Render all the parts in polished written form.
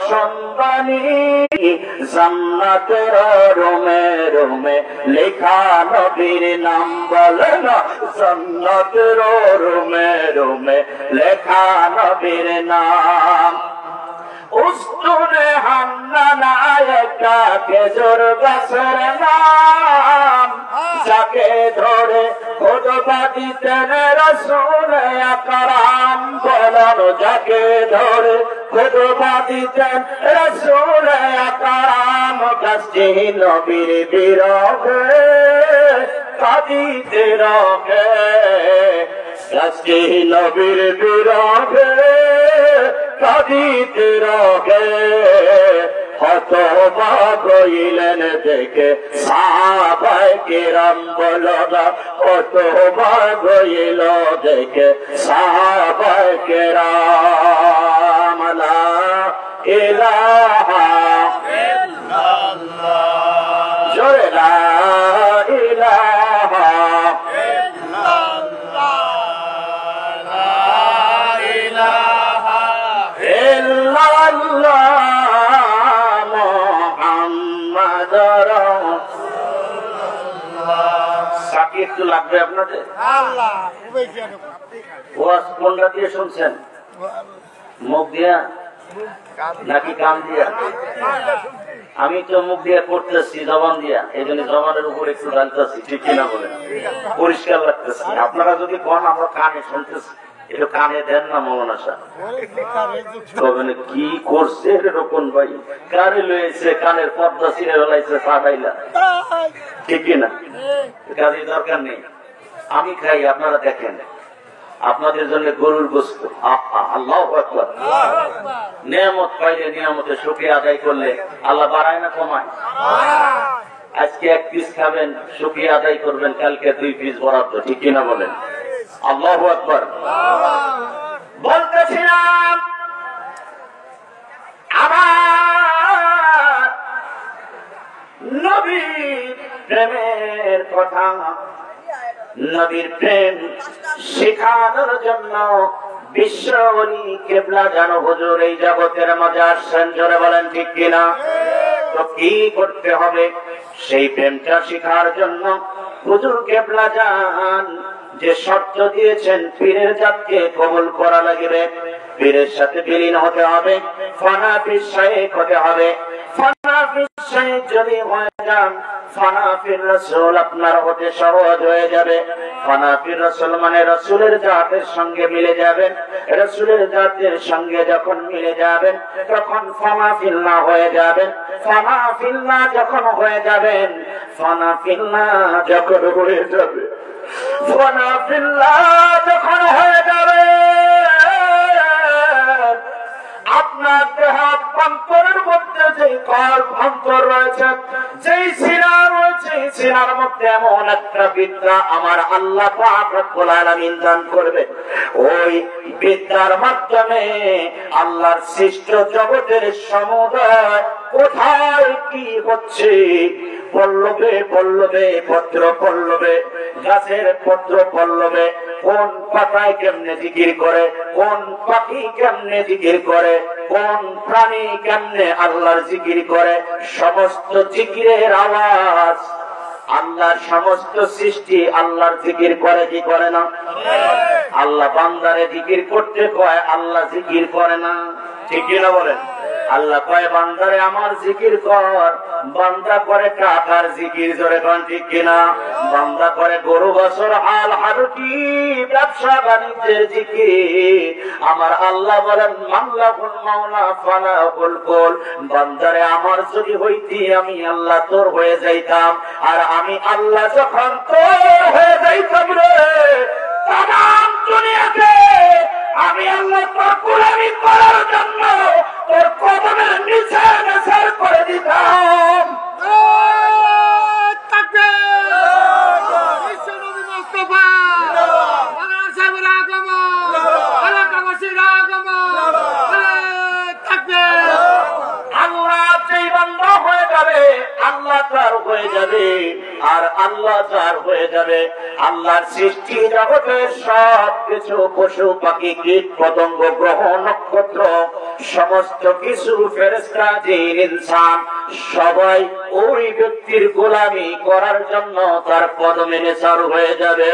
সন্তানী জান্নাতের রোমে রোমে লেখা নবীর নাম বলে না, জান্নাতের রোমে রোমে লেখা নবীর নাম। উস্তুনে হান্নানা একটা খেজুর গাছের নাম, যাকে ধরে খুতবা দিতেন রাসূল আকরাম। বলেন যাকে ধরে খুতবা দিতেন রাসূল আকরাম। গাছটি নবীর বিরহে কাঁদিতে রহে, গাছটি নবীর বিরহে কাঁদিতে রহে। হতবাক হইলেন দেখে সাহাবায়ে কেরাম। বলো না হতবাক হইল দেখে সাহাবায়ে কেরাম। লা ইলাহা ইল্লাল্লাহ, জোরে লা ইলাহা ইল্লাল্লাহ, লা ইলাহা ইল্লাল্লাহ মুহাম্মাদুর রাসূলুল্লাহ। সাকি একটু লাগবে আপনাদের? আল্লাহ ওয়াজ কোনটা দিয়ে শুনছেন? মুখ দিয়া নাকি কান দিয়া? আমি তো মুখ দিয়ে করতেছি জবান দিয়া, এই জন্য জবানের উপর একটু ডালতেছি, ঠিক কিনা বলেন? পরিষ্কার লাগতেছি। আপনারা যদি কোন আমরা কানে শুনতেছি, এটা কানে দেন না মৌলানা সাহেব। কি করছে রকম ভাই, কানে লয়েছে, কানের পর্দা ছিঁড়ে ফেলাইছে সাদাইলা, ঠিক কিনা? কাজে দরকার নেই। আমি খাই, আপনারা দেখেন, আপনাদের জন্য গরুর গোশত। আল্লাহু আকবার। নিয়ামত পাইলে নিয়ামতের শুকরিয়া আদায় করলে আল্লাহ বাড়ায় না কমায়? আজকে 1 পিস খাবেন, শুকরিয়া আদায় করবেন, কালকে 2 পিস বরাদ্দ, ঠিক কিনা বলেন? আল্লাহু আকবার। বলতেছিলাম আমার নবীর প্রেমের কথা, নবীর প্রেম শেখানোর জন্য বিশ্বরী কেবলা জানো হুজুর এই জগতের মধ্যে আসছেন, জোরে বলেন ঠিক কিনা? তো কি করতে হবে সেই প্রেমটা শেখার জন্য? হুজুর কেবলা জান যে শর্ত দিয়েছেন, পীরের জাতকে কবুল করা লাগবে, পীরের সাথে বিলীন হতে হবে, ফানা ফিস শাইখ হতে হবে। ফানা ফিস শাইখ যদি হয়ে যান, ফানা ফির রাসূল আপনার হতে সহজ হয়ে যাবে। ফানা ফির রাসূল মানে রাসূলের জাতের সঙ্গে মিলে যাবেন। রাসূলের জাতের সঙ্গে যখন মিলে যাবেন, তখন ফানা ফিল্লাহ হয়ে যাবেন। ফানা ফিল্লাহ যখন হয়ে যাবেন, ফানা ফিল্লাহ যখন হয়ে যাবে, ফানা ফিল্লাহ যখন হয়ে যাবে, আপনার দেহ অভ্যন্তরের মধ্যে যে অভ্যন্তর রয়েছে, যেই সিনা রয়েছে, সিনার মধ্যে এমন একটা বিদ্যা আমার আল্লাহ পাক রব্বুল আলামিন দান করবে। ওই বিদ্যার মাধ্যমে আল্লাহর সৃষ্ট জগতের সমুদয় কোথায় কি হচ্ছে, পল্লবে পল্লবে পত্র পল্লবে, গাছের পত্র পল্লবে, কোন পাতায় কেমনে জিকির করে, কোন পাখি কেমনে জিকির করে, কোন প্রাণী কেমনে আল্লাহর জিকির করে, সমস্ত জিকিরের আওয়াজ আল্লাহর সমস্ত সৃষ্টি আল্লাহর জিকির করে কি করে না? আল্লাহ বান্দারে জিকির করতে কয়, আল্লাহ জিকির করে না, ঠিক কিনা বলেন? আল্লাহ কয় বান্দারে আমার জিকির কর, বান্দা করে টাকার জিকির, জোরে কোন ঠিক কিনা? বান্দা করে গরু বছর হাল হারুটি ব্যবসা বাণিজ্যের জিকির। আমার আল্লাহ বলেন মাল্লাহুল মাওলা ফালাহুল কুল, বান্দারে আমার যদি হইতি আমি আল্লাহ তোর হয়ে যাইতাম, আর আমি আল্লাহ যখন তোর হয়ে যাইতাম রে, তাম দুনিয়াকে আমি আল্লাহ তোর গোলামি করার জন্য তোর কদমের নিচে নেছাড় করে দিতাম। আল্লাহ যেই বান্দা হয়ে যাবে, আল্লাহ তার হয়ে যাবে, আর আল্লাহ যার হয়ে যাবে। আল্লাহর সৃষ্টি জগতের সবকিছু, পশু পাখি কীট পতঙ্গ গ্রহ নক্ষত্র সমস্ত কিছু, ফেরেশতা জিন ইনসান সবাই ওই ব্যক্তির গোলামি করার জন্য তার কদমে নেছার হয়ে যাবে।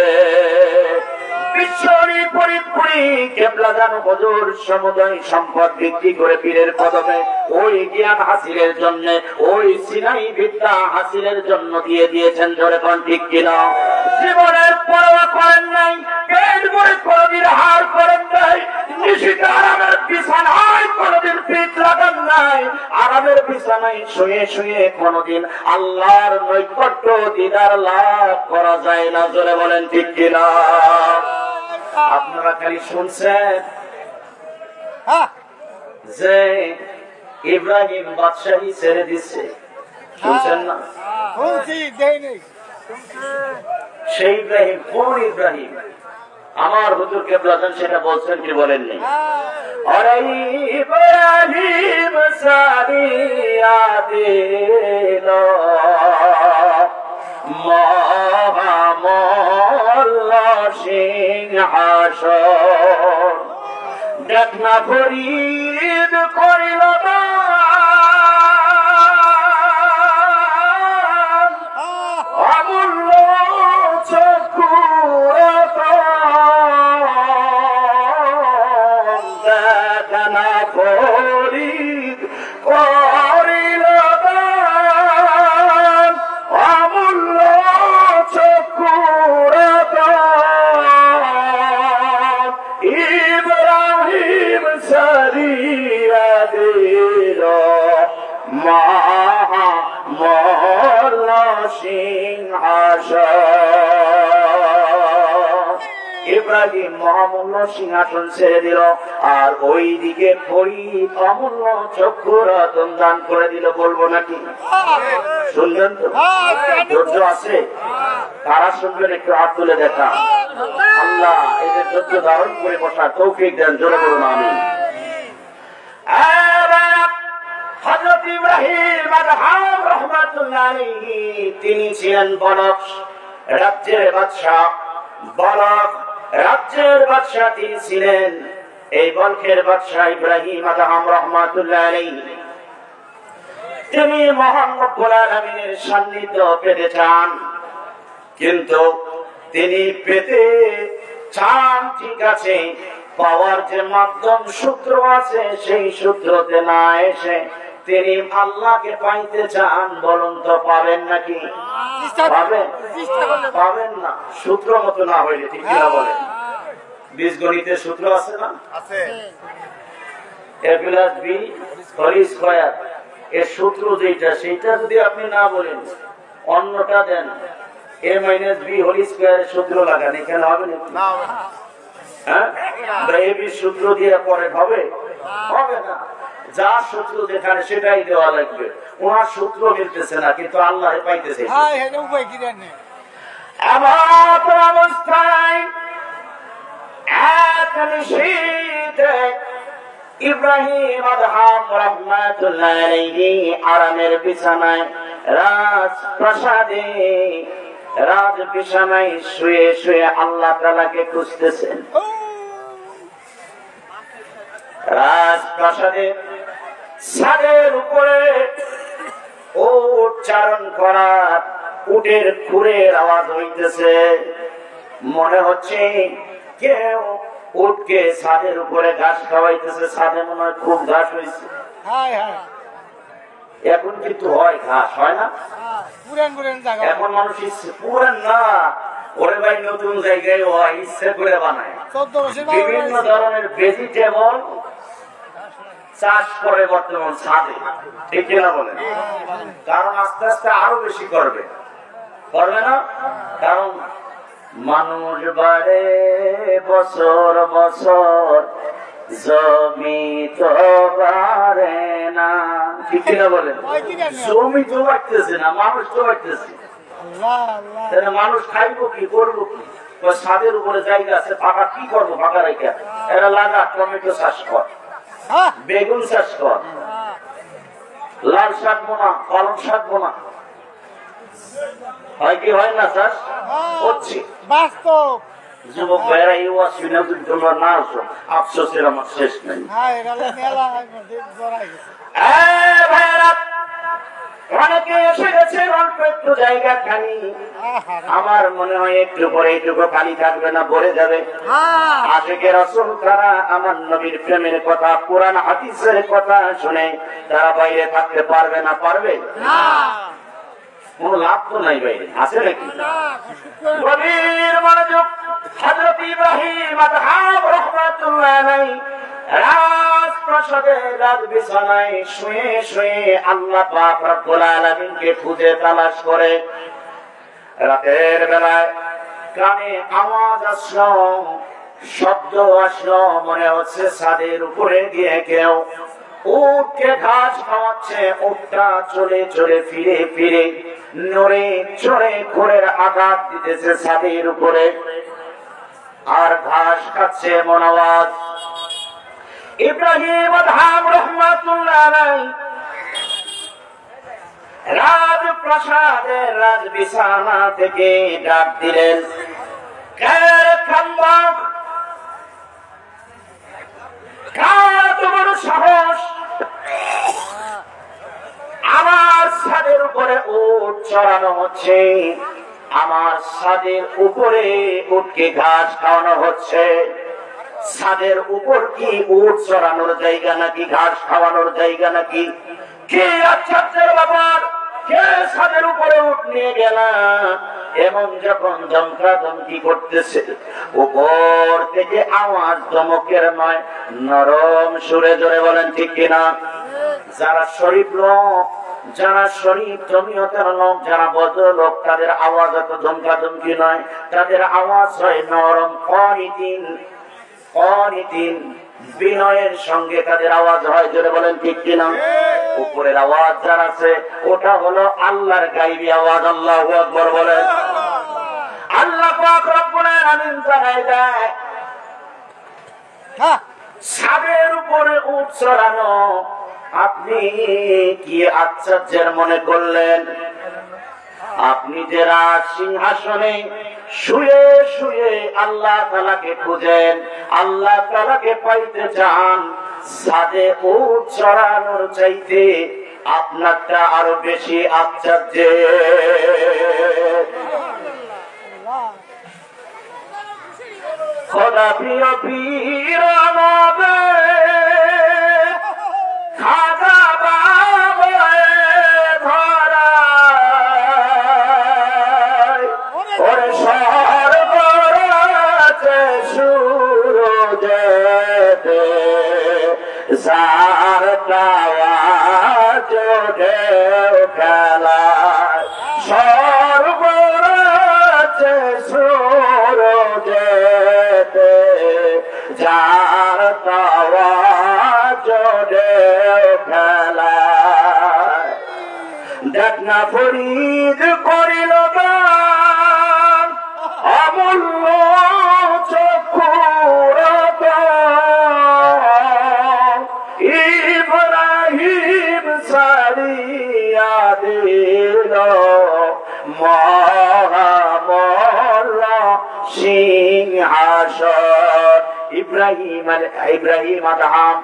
বিশ্বরী পরিপুরি কেবলাদান হুজুর সমুদয় সম্পদ বিক্রি করে পীরের কদমে ওই জ্ঞান হাসিলের জন্য, ওই সিনাই বিদ্যা হাসিলের জন্য দিয়ে দিয়েছেন। জোরে কোন ঠিক কিনা? জীবনের পরোয়া করেন নাই, পেট ভরে কোনদিন হার করেন নাই, নিশিতে আরামের বিছানায় কোনদিন পিঠ লাগান নাই, আরামের বিছানায় শুয়ে শুয়ে কোনদিন আল্লাহর নৈকট্য দিদার লাভ করা যায় না। জোরে বলেন ঠিক কিনা? আপনারা খালি শুনছেন যে ইব্রাহিম বাদশাহী ছেড়ে দিচ্ছে, শুনছেন না? সেই ইব্রাহিম কোন ইব্রাহিম? আমার হুজুর কেবলাদান সেটা বলছেন কি বলেননি? আরে ইব্রাহিম সারিয়া দিল মহামল্লা সিংহাসন, দেখ না ফরিদ করিল অমূল্য চক্ষু, দেখ না ফরিদ করিল অমূল্য চক্ষু, ইব্রাহিম সারিয়া দিল মহামল্ল সিংহাসন। ইব্রাহিম মহামূল্য সিংহাসন ছেড়ে দিল, আর ওই দিকে ফরিদ অমূল্য চক্ষু রতন দান করে দিল। বলবো নাকি? শুনলেন তো? ধৈর্য আছে? তারা শুনবেন, একটু হাত তুলে দেখা। আল্লাহ এদের ধৈর্য ধারণ করে বসার তৌফিক দেন। জোরে বলুন আমিন। হযরত ইব্রাহিম আদহাম রাহমাতুল্লাহ আলাইহি তিনি ছিলেন বলক রাজ্যের বাদশা। বলক রাজ্যের বাদশা তিনি ছিলেন। এই বলকের বাদশা ইব্রাহিম আদহাম রাহমাতুল্লাহ আলাইহি তিনি মহান রব্বুল আলামিনের সান্নিধ্য পেতে চান, কিন্তু তিনি পেতে চান ঠিক আছে, পাওয়ার যে মাধ্যম সূত্র আছে সেই সূত্রতে না এসে তিনি আল্লাহকে পাইতে চান। বলুন তো পাবেন নাকি? পাবেন? পাবেন না, সূত্র মতো না হইলে। ঠিক কিনা বলেন? বীজগণিতের সূত্র আছে না? এর সূত্র যেটা, সেটা যদি আপনি না বলেন, অন্যটা দেন, a - b হোল স্কয়ারের সূত্র লাগান, এখানে হবে না। সূত্র দিয়ে পরে হবে? হবে না। যা সূত্র যেখানে সেটাই দেওয়া লাগবে। ওনার সূত্র মিলতেছে না, কিন্তু আল্লাহ পাইতেছে। অবস্থায় ইব্রাহিম আদহাম রাহমাতুল্লাহ আলাইহি আরামের বিছানায় রাজপ্রাসাদে রাজ বিছানায় শুয়ে শুয়ে আল্লাহ তাআলাকে খুঁজতেছেন। রাজপ্রাসাদে ছাদের উপরে উট চারণ করা উটের খুরের আওয়াজ হইতেছে। মনে হচ্ছে কেউ উটকে ছাদের উপরে ঘাস খাওয়াইতেছে। ছাদে মনে হয় খুব ঘাস হয়েছে। এখন কিন্তু হয় ঘাস, হয় না? এখন মানুষ পুরান না, ওরে ভাই নতুন জায়গায় হয়, ইচ্ছে করে বানায়। বিভিন্ন ধরনের ভেজিটেবল চাষ করে বর্তমান ছাদে। ঠিক কিনা বলেন? কারণ আস্তে আস্তে আরো বেশি করবে, করবে না? কারণ মানুষ বাড়ে বছর বছর, জমি তো বাড়ে না। ঠিক কিনা বলেন? জমি তো বাড়তেছে না, মানুষ তো বাড়তেছে। মানুষ খাইবো কি, করবো কি? ছাদের উপরে জায়গা আছে ফাঁকা, কি করবো ফাঁকা রেখে? এরা লাগা টমেটো চাষ কর, বেগুন চাষ কর, লাল শাক বোনা, পালং শাক বোনা, হয় কি হয় না স্যার? হচ্ছে বাস্তব। যুবক ভাইয়েরা এই অসুবিধা যদি তোমরা না আসো, আফসোসের আমার শেষ নেই। ভাইয়েরা অনেকে এসে গেছে অল্প একটু জায়গা খালি, আমার মনে হয় একটু পরে এইটুকু খালি থাকবে না, ভরে যাবে। আশিকে রাসূল তারা আমার নবীর প্রেমের কথা, কোরআন হাদিসের কথা শুনে তারা বাইরে থাকতে পারবে না? পারবে না, কোন লাভ তো নাই বাইরে, আছে নাকি? গভীর মনোযোগ। হযরত ইব্রাহিম আদহাম রাহমাতুল্লাহ আলাইহি রাজপ্রাসাদে রাজ বিছানায় শুয়ে শুয়ে আল্লাহ পাক রব্বুল আলামিনকে খুঁজে তালাশ করে। রাতের বেলায় কানে আওয়াজ আসলো, শব্দ আসলো, মনে হচ্ছে ছাদের উপরে গিয়ে কেউ উটকে ঘাস খাওয়াচ্ছে। উটটা চলে চলে ফিরে ফিরে নড়ে চড়ে ঘোড়ের আঘাত দিতেছে ছাদের উপরে, আর ঘাস খাচ্ছে এমন আওয়াজ। ইব্রাহিম আদহাম রাহমাতুল্লাহ আলাইহি রাজপ্রাসাদের রাজ বিছানা থেকে ডাক দিলেন, কার তোমার সাহস আমার ছাদের উপরে উট চড়ানো হচ্ছে, আমার ছাদের উপরে উটকে ঘাস খাওয়ানো হচ্ছে। ছাদের উপর কি উট চড়ানোর জায়গা নাকি ঘাস খাওয়ানোর জায়গা নাকি? কে আশ্চর্যের ব্যাপার, কে ছাদের উপরে উট নিয়ে গেলাম? এমন যখন যন্ত্রা ধমকি করতেছে, উপর থেকে আওয়াজ ধমকের নয়, নরম সুরে জোরে বলেন ঠিক কিনা? যারা শরীফ লোক, যারা শরীফ জমিয়তের লোক, যারা ভদ্র লোক, তাদের আওয়াজ এত ধমকা ধমকি নয়, তাদের আওয়াজ হয় নরম, অনিতিন বিনয়ের সঙ্গে তাদের আওয়াজ হয়, জোরে বলেন ঠিক কিনা? উপরের আওয়াজ যার আছে ওটা হলো আল্লাহর গায়বী আওয়াজ। আল্লাহু আকবার বলেন। আল্লাহ পাক রব্বুল আলামিন জানায় দেয়, ছাদের উপরে উট চড়ানো আপনি কি আশ্চর্যের মনে করলেন? আপনি যে রাজ সিংহাসনে শুয়ে শুয়ে আল্লাহ তাআলাকে খুঁজেন, আল্লাহ তাআলাকে পাইতে চান, ছাদে উট চড়ানোর চাইতে আপনারটা আরো বেশি আশ্চর্য। খোদা প্রিয় পীর নবে খাজা বাবা ধরা ওরে সর্বরাতে সূরজেতে সারতাওয়া জোড়ে খেলা সর্বরাতে সূরজেতে যার তাওয়া জোড়ে খেলা দেখনা ফরিদ করিল গান অমূল্য চক্ষুর ইব্রাহিম সারিয়া দিল মহামল্ল সিংহাসন। ইব্রাহিম আদহাম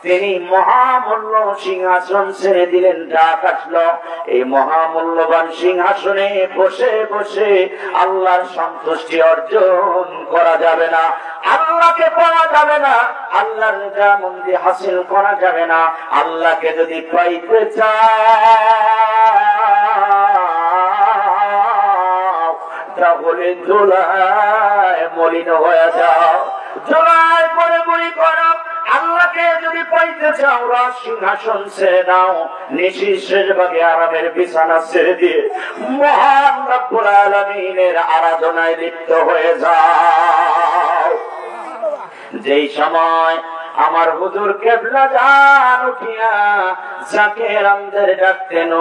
তিনি মহামূল্য সিংহাসন ছেড়ে দিলেন। ডাক আসলো, এই মহামূল্যবান সিংহাসনে বসে বসে আল্লাহর সন্তুষ্টি অর্জন করা যাবে না, আল্লাহকে পাওয়া যাবে না, আল্লাহর রেজামন্দি হাসিল করা যাবে না। আল্লাহকে যদি পাইতে চাও তাহলে ধুলায় মলিন হয়ে যাও, ধুলায় পরে বই করো। আল্লাহকে যদি পাইতে চাও রাজ সিংহাসন ছেড়ে দাও, নিঃশেষ ভাগে আরামের বিছানা ছেড়ে দিয়ে মহান রব্বুল আলামিনের আরাধনায় লিপ্ত হয়ে যাও। যেই সময় আমার হুজুর কেবলা জান উঠিয়া যাকে রামদের ডাকতেন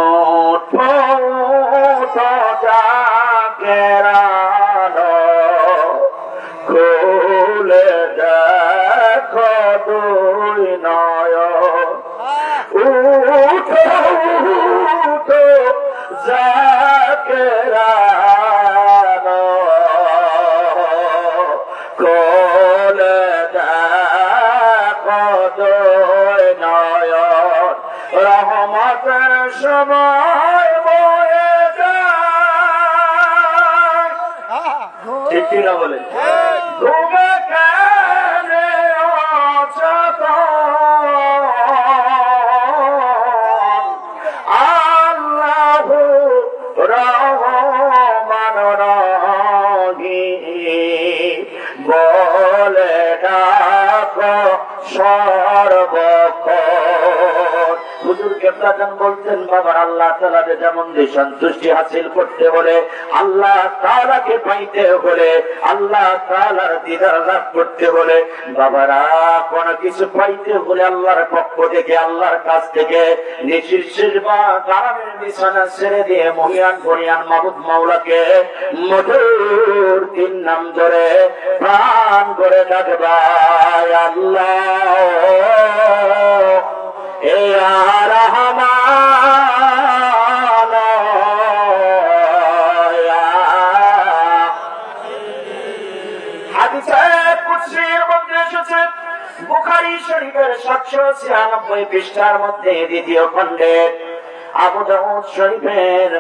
যাকে রানো খুলে দেখো দুই নয়ন উঠো উঠো যাকে কেরানো কোলে দেখো দুই নয়ন রহমতের সময় বয়ে যায়। ঠিক কিনা বলে ঘুমে কেনে আল্লাহ রহমান রহিম বলে ডাকো সর্বক্ষণ। হুজুর কেবলাজান বলতেন বাবার আল্লাহ তাআলাকে যেমন সন্তুষ্টি হাসিল করতে হলে, আল্লাহ তাআলাকে পাইতে হলে, আল্লাহ তাআলার দিদার লাভ করতে হলে, বাবারা কোন কিছু পাইতে হলে আল্লাহর পক্ষ থেকে, আল্লাহর কাছ থেকে নিশির বা আরামের বিছানা ছেড়ে দিয়ে মহিয়ান বনিয়ান মাবুদ মাওলাকে মধুর তিন নাম ধরে প্রাণ করে ডাকবা আল্লাহ এ রহমান হাদিসে কুদসির মধ্যে এসেছে, বুখারী শরীফের 796 পৃষ্ঠার মধ্যে দ্বিতীয় খণ্ডের, আবু দাউদ শরীফের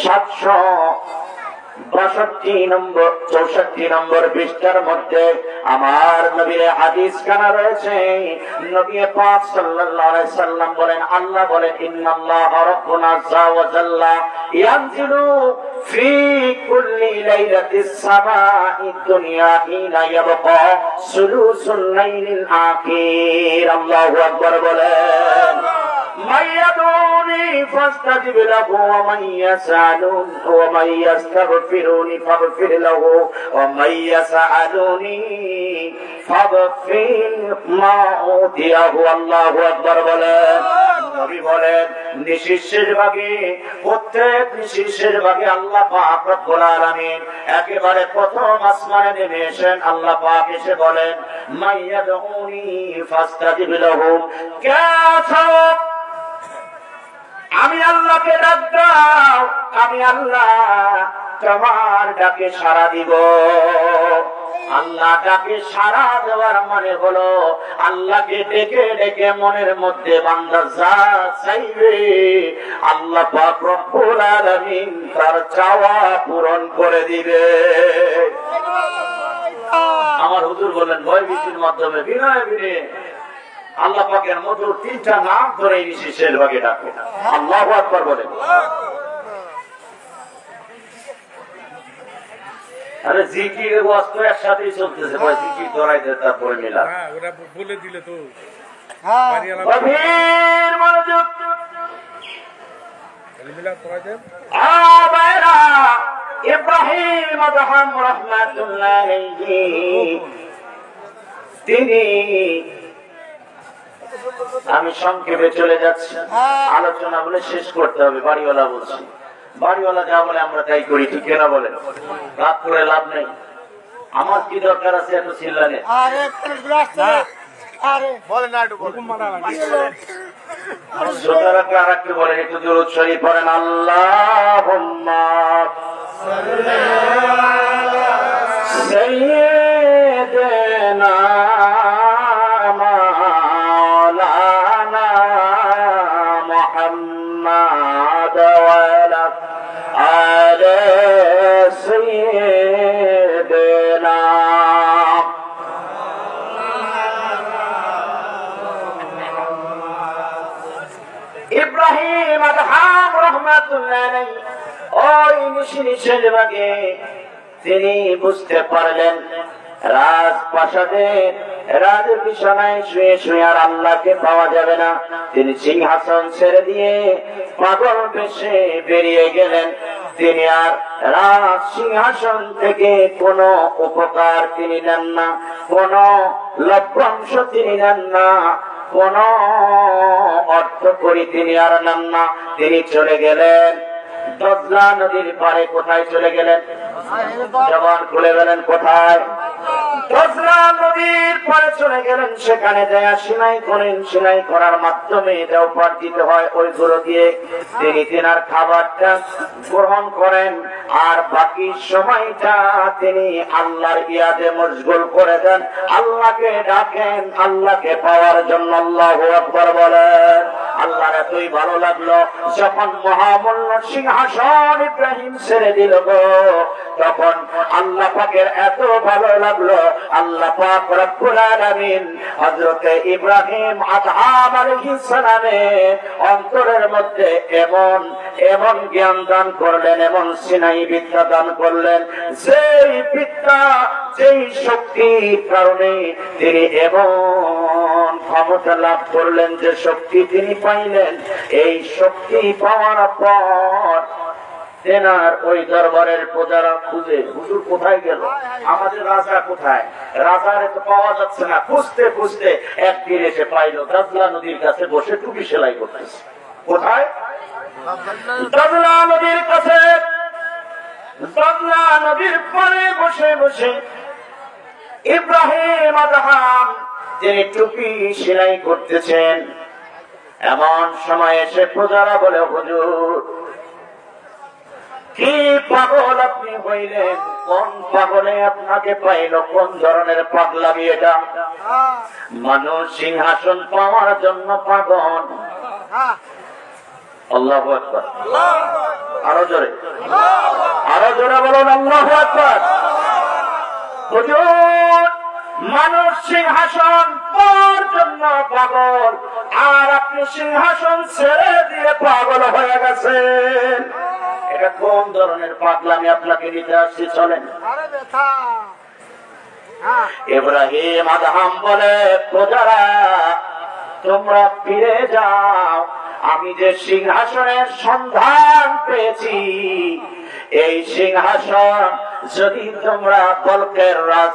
762 নম্বর পৃষ্ঠার মধ্যে আমার নবীর হাদিস কানা রয়েছে। নবী পাক সাল্লাল্লাহু আলাইহি সাল্লাম বলেন, আল্লাহ বলেন ইন্নাল্লাহা রাব্বুনা আযজা ওয়া জাল্লা ইয়ানজিলু ফি কুল্লি লাইলাতিস সামাঈদ দুনিয়া হিনা ইয়াবকা সুলুসুল লাইলিল আখির। আল্লাহু আকবার বলেন। من يدعوني فاستجب له ومن يسألوني ومن يستغفروني فاغفر له ومن يسألوني فاغفر ما أوتيه। الله أكبر বলেন। নবী বলেন নিশিশের ভাগে, প্রত্যেক নিশিশের ভাগে আল্লাহ পাক রব্বুল আলামিন একেবারে প্রথম আসমানে নেমে এসেন। আল্লাহ পাক এসে বলেন মান ইয়াদউনি ফাস্তাজিব লাহু, কে আছো আমি আল্লাহকে ডাক দাও, আমি আল্লাহ তোমার ডাকে সাড়া দিব। আল্লাহ ডাকে সাড়া দেওয়ার মানে হলো আল্লাহকে ডেকে ডেকে মনের মধ্যে বান্দা যা চাইবে আল্লাহ পাক রব্বুল আলামিন তার চাওয়া পূরণ করে দিবে। আমার হুজুর বলেন ভয় ভীতির মাধ্যমে বিনয় বিনয়ে আল্লাহ পাকের মধুর তিনটা নাম ধরে নিশিশের ভাগে ডাকে। আল্লাহু আকবার বলেন। আরে জিকির ওয়াজ তো একসাথেই চলতেছে, ভাই জিকির ধরাইতে তারপরে মিলা ওরা বলে দিলে তো গভীর মনোযোগ। মিলা করাইতে আবাইরা ইব্রাহিম আদহাম রাহমাতুল্লাহ আলাইহি তিনি, আমি সংক্ষেপে চলে যাচ্ছি, আলোচনা বলে শেষ করতে হবে। বাড়িওয়ালা বলছি, বাড়িওয়ালা যা বলে আমরা তাই করি, ঠিক না বলেন? রাত করে লাভ নেই। আমার কি দরকার আছে এত চিল্লানে? শ্রোতারাকে আর একটু বলেন, একটু দুরূদ শরীফ পড়েন। আল্লাহুম্মা সাইয়্যিদিনা محمد وعلى آل سيدنا ইব্রাহিম আদহাম রাহমাতুল্লাহ আলাইহি ওই নিশির ভাগে তিনি বুঝতে পারলেন রাজপ্রাসাদে রাজ বিছানায় শুয়ে শুয়ে আর আল্লাহকে পাওয়া যাবে না। তিনি সিংহাসন ছেড়ে দিয়ে পাগল বেশে বেরিয়ে গেলেন। তিনি আর রাজ সিংহাসন থেকে কোনো উপকার তিনি নেন না, কোন লভ্যাংশ তিনি নেন না, কোন অর্থ করি তিনি আর নেন না। তিনি চলে গেলেন দজলা নদীর পারে। কোথায় চলে গেলেন? জবান খুলে গেলেন কোথায়? দজলা নদীর পাড়ে চলে গেলেন, সেখানে দেয়া সিলাই করেন, সিলাই করার মাধ্যমে এটাও পাঠ দিতে হয়, ওইগুলো দিয়ে তিনি তিনার খাবারটা গ্রহণ করেন, আর বাকি সময়টা তিনি আল্লাহর ইয়াদে মশগুল করে দেন, আল্লাহকে ডাকেন, আল্লাহকে পাওয়ার জন্য। আল্লাহু আকবার বলেন। আল্লাহর এতই ভালো লাগলো, যখন মহামূল্য সিংহাসন ইব্রাহিম ছেড়ে দিল গো, তখন আল্লাহ পাকের এত ভালো লাগলো, আল্লাহ পাক রব্বুল আলামিন হযরত ইব্রাহিম আদহাম আলাইহিস সালামের অন্তরের মধ্যে এমন এমন জ্ঞান দান করলেন, এমন সিনাই বিদ্যা দান করলেন, যেই বিদ্যা, যেই শক্তির কারণে তিনি এমন ক্ষমতা লাভ করলেন, যে শক্তি তিনি পাইলেন, এই শক্তি পাওয়ার পর তেনার ওই দরবারের প্রজারা খুঁজে, হুজুর কোথায় গেল, আমাদের রাজা কোথায়, রাজারে তো পাওয়া যাচ্ছে না, খুঁজতে খুঁজতে একদিন এসে পাইল দজলা নদীর কাছে বসে টুপি সেলাই করতেছে। কোথায়? দজলা নদীর কাছে, দজলা নদীর পরে বসে বসে ইব্রাহিম আদহাম তিনি টুপি সেলাই করতেছেন। এমন সময় এসে প্রজারা বলে, হুজুর কি পাগল আপনি হইলেন, কোন পাগলে আপনাকে পাইল, কোন ধরনের পাগলামি এটা? মানুষ সিংহাসন পাওয়ার জন্য পাগল। আল্লাহু আকবার, আরো জোরে, আরো জোরে বলুন আল্লাহু আকবার। হুজুর মানুষ সিংহাসন পাওয়ার জন্য পাগল, আর আপনি সিংহাসন ছেড়ে দিয়ে পাগল হয়ে গেছেন। এটা কোন ধরনের পাগলামি আপনাকে নিতে আসছি? চলেন। ইব্রাহিম আদহাম বলে, প্রজারা তোমরা ফিরে যাও, আমি যে সিংহাসনের সন্ধান পেয়েছি, এই সিংহাসন যদি তোমরা কল্পের রাজ